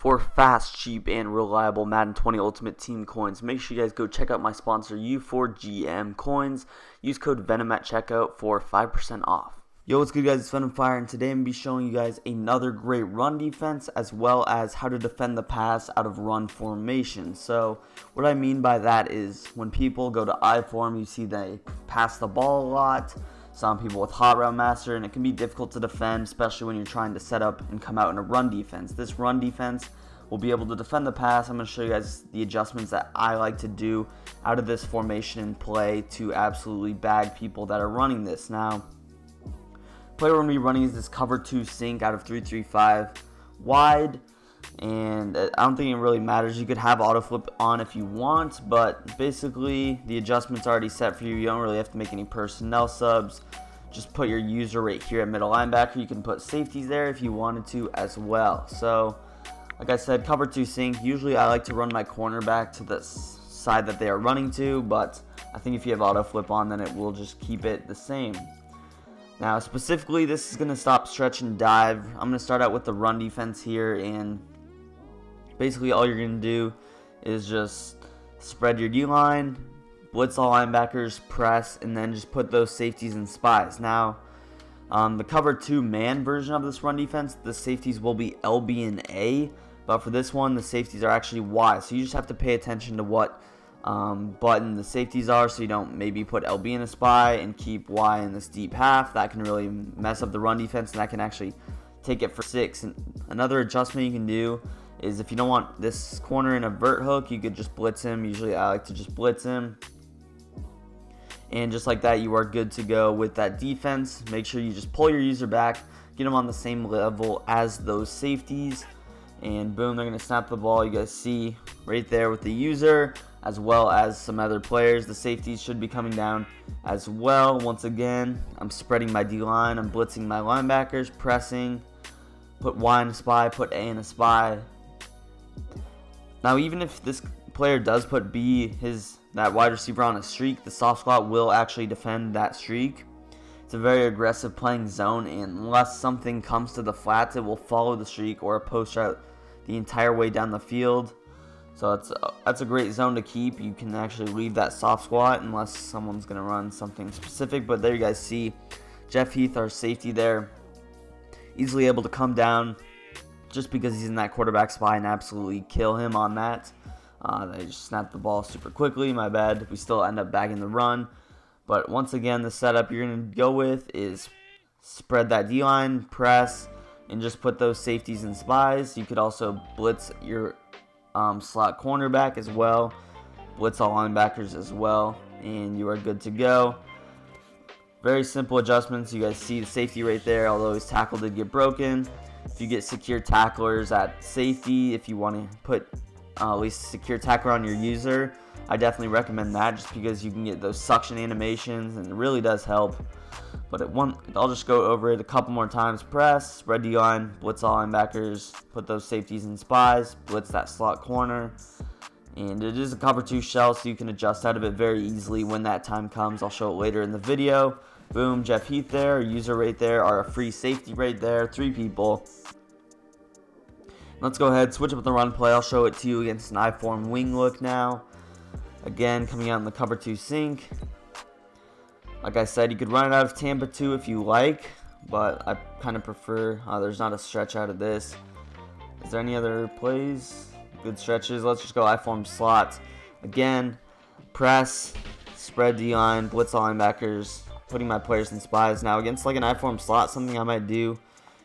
For fast, cheap, and reliable Madden 20 Ultimate Team coins, make sure you guys go check out my sponsor U4GM Coins. Use code VENM at checkout for 5% off. Yo, what's good guys, it's Venom Fire, and today I'm going to be showing you guys another great run defense as well as how to defend the pass out of run formation. So what I mean by that is when people go to I form, you see they pass the ball a lot. Some people with Hot Route Master, and it can be difficult to defend, especially when you're trying to set up and come out in a run defense. This run defense will be able to defend the pass. I'm going to show you guys the adjustments that I like to do out of this formation and play to absolutely bag people that are running this. Now, player we're going to be running is this cover 2 sink out of 3-3-5 wide, and I don't think it really matters. You could have auto flip on if you want, but basically the adjustment's already set for you. You don't really have to make any personnel subs. Just put your user right here at middle linebacker. You can put safeties there if you wanted to as well. So like I said, cover 2 sink. Usually I like to run my cornerback to the side that they are running to, but I think if you have auto flip on, then it will just keep it the same. Now specifically, this is going to stop stretch and dive. I'm going to start out with the run defense here, and basically all you're going to do is just spread your D-line, blitz all linebackers, press, and then just put those safeties and spies. Now, the cover 2 man version of this run defense, the safeties will be LB and A, but for this one, the safeties are actually Y. So you just have to pay attention to what button the safeties are, so you don't maybe put LB in a spy and keep Y in this deep half. That can really mess up the run defense, and that can actually take it for 6. And another adjustment you can do is if you don't want this corner in a vert hook, you could just blitz him. Usually I like to just blitz him. And just like that, you are good to go with that defense. Make sure you just pull your user back, get him on the same level as those safeties, and boom, they're going to snap the ball. You guys see right there with the user as well as some other players. The safeties should be coming down as well. Once again, I'm spreading my D-line. I'm blitzing my linebackers, pressing, put Y in a spy, put A in a spy. Now, even if this player does put B, that wide receiver on a streak, the soft squat will actually defend that streak. It's a very aggressive playing zone, and unless something comes to the flats, it will follow the streak or a post route the entire way down the field. So that's a great zone to keep. You can actually leave that soft squat unless someone's going to run something specific. But there you guys see Jeff Heath, our safety there, easily able to come down just because he's in that quarterback spy and absolutely kill him on that. They just snapped the ball super quickly. My bad. We still end up bagging the run. But once again, the setup you're going to go with is spread that D-line, press, and just put those safeties and spies. You could also blitz your slot cornerback as well, blitz all linebackers as well, and you are good to go. Very simple adjustments. You guys see the safety right there, although his tackle did get broken. If you get secure tacklers at safety, if you want to put at least secure tackler on your user, I definitely recommend that, just because you can get those suction animations and it really does help. But I'll just go over it a couple more times. Press, spread D-line, blitz all linebackers, put those safeties and spies, blitz that slot corner. And it is a cover 2 shell, so you can adjust out of it very easily when that time comes. I'll show it later in the video. Boom, Jeff Heath there, user right there, our free safety right there, 3 people. Let's go ahead, switch up the run play. I'll show it to you against an I-form wing look now. Again, coming out in the cover 2 sink. Like I said, you could run it out of Tampa 2 if you like, but I kind of prefer, there's not a stretch out of this. Is there any other plays? Good stretches. Let's just go I-form slots. Again, press, spread D-line, blitz all linebackers, putting my players in spies. Now against like an I-form slot, something I might do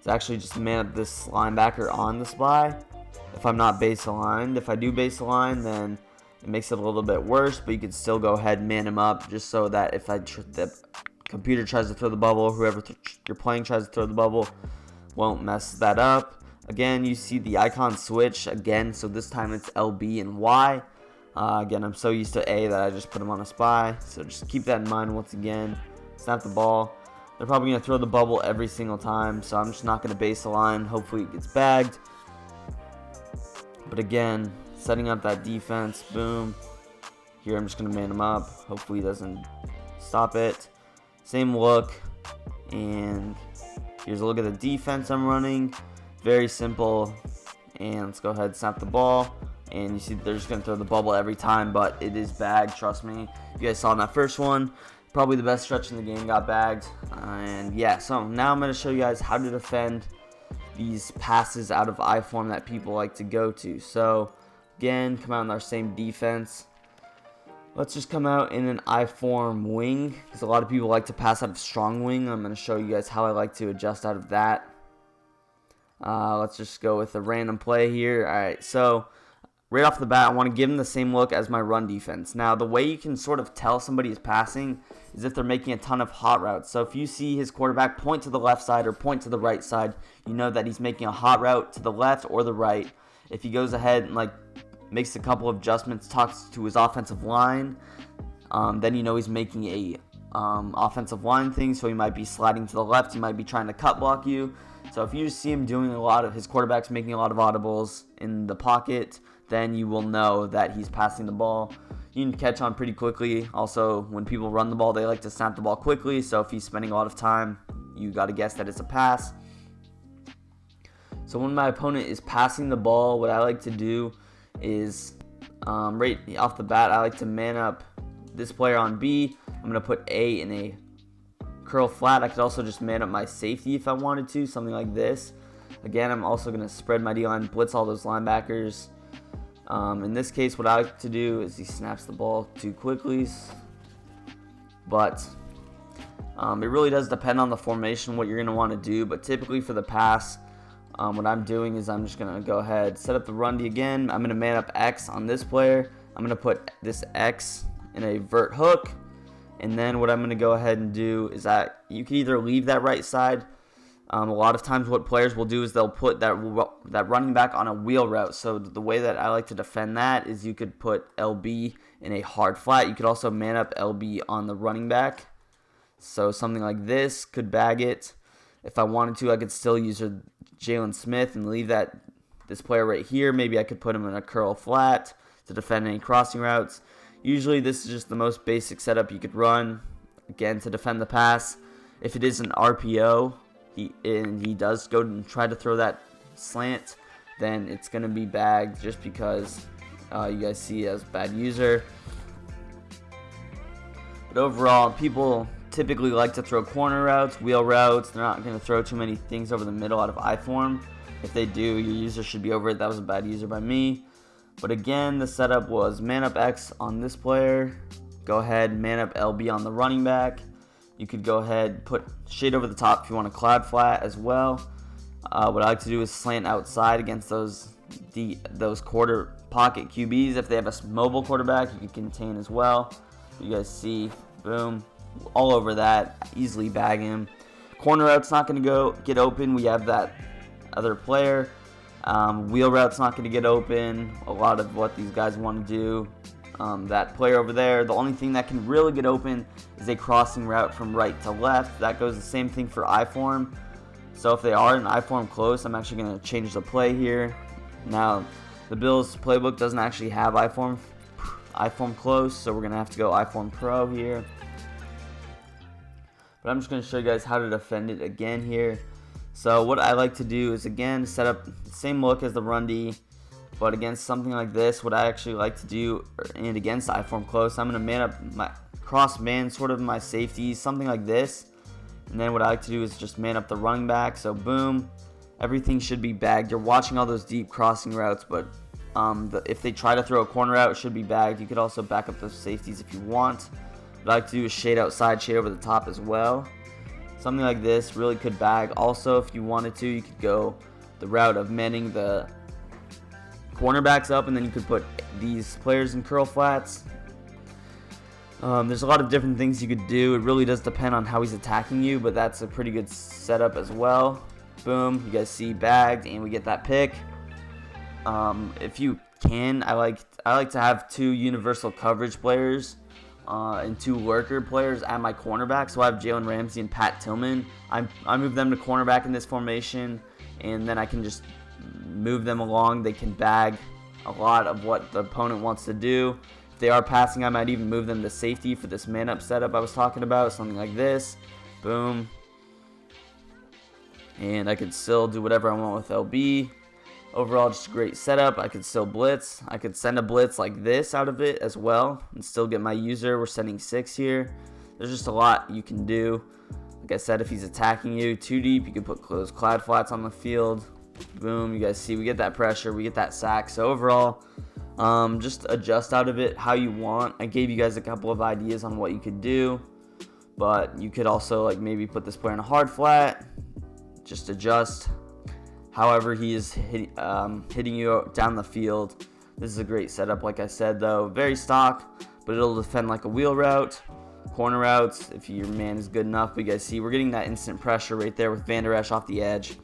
is actually just man up this linebacker on the spy if I'm not base aligned. If I do base align, then it makes it a little bit worse, but you can still go ahead and man him up just so that if the computer tries to throw the bubble, whoever you're playing tries to throw the bubble, won't mess that up. Again, you see the icon switch again, so this time it's LB and Y. Again, I'm so used to A that I just put him on a spy, so just keep that in mind once again. Snap the ball. They're probably going to throw the bubble every single time, so I'm just not going to base align. Hopefully it gets bagged. But again, setting up that defense, boom. Here I'm just going to man him up. Hopefully he doesn't stop it. Same look. And here's a look at the defense I'm running. Very simple And let's go ahead and snap the ball. And you see they're just going to throw the bubble every time, but it is bagged, trust me. You guys saw in that first one, probably the best stretch in the game got bagged. And yeah, so now I'm going to show you guys how to defend these passes out of I form that people like to go to. So again, come out in our same defense. Let's just come out in an I form wing, because a lot of people like to pass out of strong wing. I'm going to show you guys how I like to adjust out of that. Let's just go with a random play here. Alright, so right off the bat, I want to give them the same look as my run defense. Now, the way you can sort of tell somebody is passing is if they're making a ton of hot routes. So if you see his quarterback point to the left side or point to the right side, you know that he's making a hot route to the left or the right. If he goes ahead and makes a couple of adjustments, talks to his offensive line, then you know he's making a offensive line thing. So he might be sliding to the left, he might be trying to cut block you. So if you see him doing his quarterback's making a lot of audibles in the pocket, then you will know that he's passing the ball. You can catch on pretty quickly. Also, when people run the ball, they like to snap the ball quickly. So if he's spending a lot of time, you got to guess that it's a pass. So when my opponent is passing the ball, what I like to do is, right off the bat, I like to man up this player on B. I'm going to put A in a curl flat. I could also just man up my safety if I wanted to, something like this. Again, I'm also going to spread my D-line, blitz all those linebackers. In this case, what I like to do is he snaps the ball too quickly. But it really does depend on the formation, what you're going to want to do. But typically for the pass, what I'm doing is I'm just going to go ahead, set up the run D again. I'm going to man up X on this player. I'm going to put this X in a vert hook. And then what I'm going to go ahead and do is that you can either leave that right side. A lot of times what players will do is they'll put that running back on a wheel route. So the way that I like to defend that is you could put LB in a hard flat. You could also man up LB on the running back. So something like this could bag it. If I wanted to, I could still use Jalen Smith and leave this player right here. Maybe I could put him in a curl flat to defend any crossing routes. Usually this is just the most basic setup you could run, again, to defend the pass. If it is an RPO, he does go and try to throw that slant, then it's going to be bagged just because you guys see as bad user. But overall, people typically like to throw corner routes, wheel routes. They're not going to throw too many things over the middle out of I form. If they do, your user should be over it. That was a bad user by me. But again, the setup was man up X on this player. Go ahead, man up LB on the running back. You could go ahead, put shade over the top if you want a cloud flat as well. What I like to do is slant outside against those quarter pocket QBs. If they have a mobile quarterback, you can contain as well. You guys see, boom, all over that. Easily bag him. Corner route's not going to get open. We have that other player. Wheel route's not going to get open. A lot of what these guys want to do. That player over there, the only thing that can really get open is a crossing route from right to left. That goes the same thing for I form. So if they are in I form close, I'm actually going to change the play here. Now, the Bills playbook doesn't actually have I form close, so we're going to have to go I form pro here. But I'm just going to show you guys how to defend it again here. So what I like to do is, again, set up the same look as the run D. But against something like this, what I actually like to do, and against I form close, I'm going to man up my cross man, sort of my safeties, something like this. And then what I like to do is just man up the running back. So boom, everything should be bagged. You're watching all those deep crossing routes, but if they try to throw a corner out, it should be bagged. You could also back up those safeties if you want. What I like to do is shade outside, shade over the top as well. Something like this really could bag. Also, if you wanted to, you could go the route of manning the cornerbacks up, and then you could put these players in curl flats. There's a lot of different things you could do. It really does depend on how he's attacking you, but that's a pretty good setup as well. Boom, you guys see bagged, and we get that pick. If you can, I like to have 2 universal coverage players and 2 lurker players at my cornerback. So I have Jalen Ramsey and Pat Tillman. I move them to cornerback in this formation, and then I can just move them along. They can bag a lot of what the opponent wants to do. If they are passing, I might even move them to safety for this man-up setup I was talking about, something like this. Boom. And I could still do whatever I want with LB. Overall, just a great setup. I could still blitz. I could send a blitz like this out of it as well and still get my user. We're sending 6 here. There's just a lot you can do. Like I said, if he's attacking you too deep, you can put those cloud flats on the field. Boom, you guys see we get that pressure, we get that sack. So overall, just adjust out of it how you want. I gave you guys a couple of ideas on what you could do, but you could also like maybe put this player in a hard flat. Just adjust however he is hitting you down the field. This is a great setup, like I said, though. Very stock, but it'll defend like a wheel route, corner routes, if your man is good enough. But you guys see, we're getting that instant pressure right there with Van Der Esch off the edge.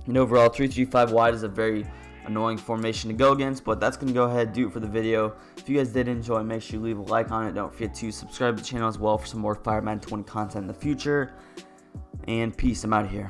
And overall, 3-3-5 wide is a very annoying formation to go against, but that's going to go ahead and do it for the video. If you guys did enjoy, make sure you leave a like on it. Don't forget to subscribe to the channel as well for some more Madden 20 content in the future. And peace, I'm out of here.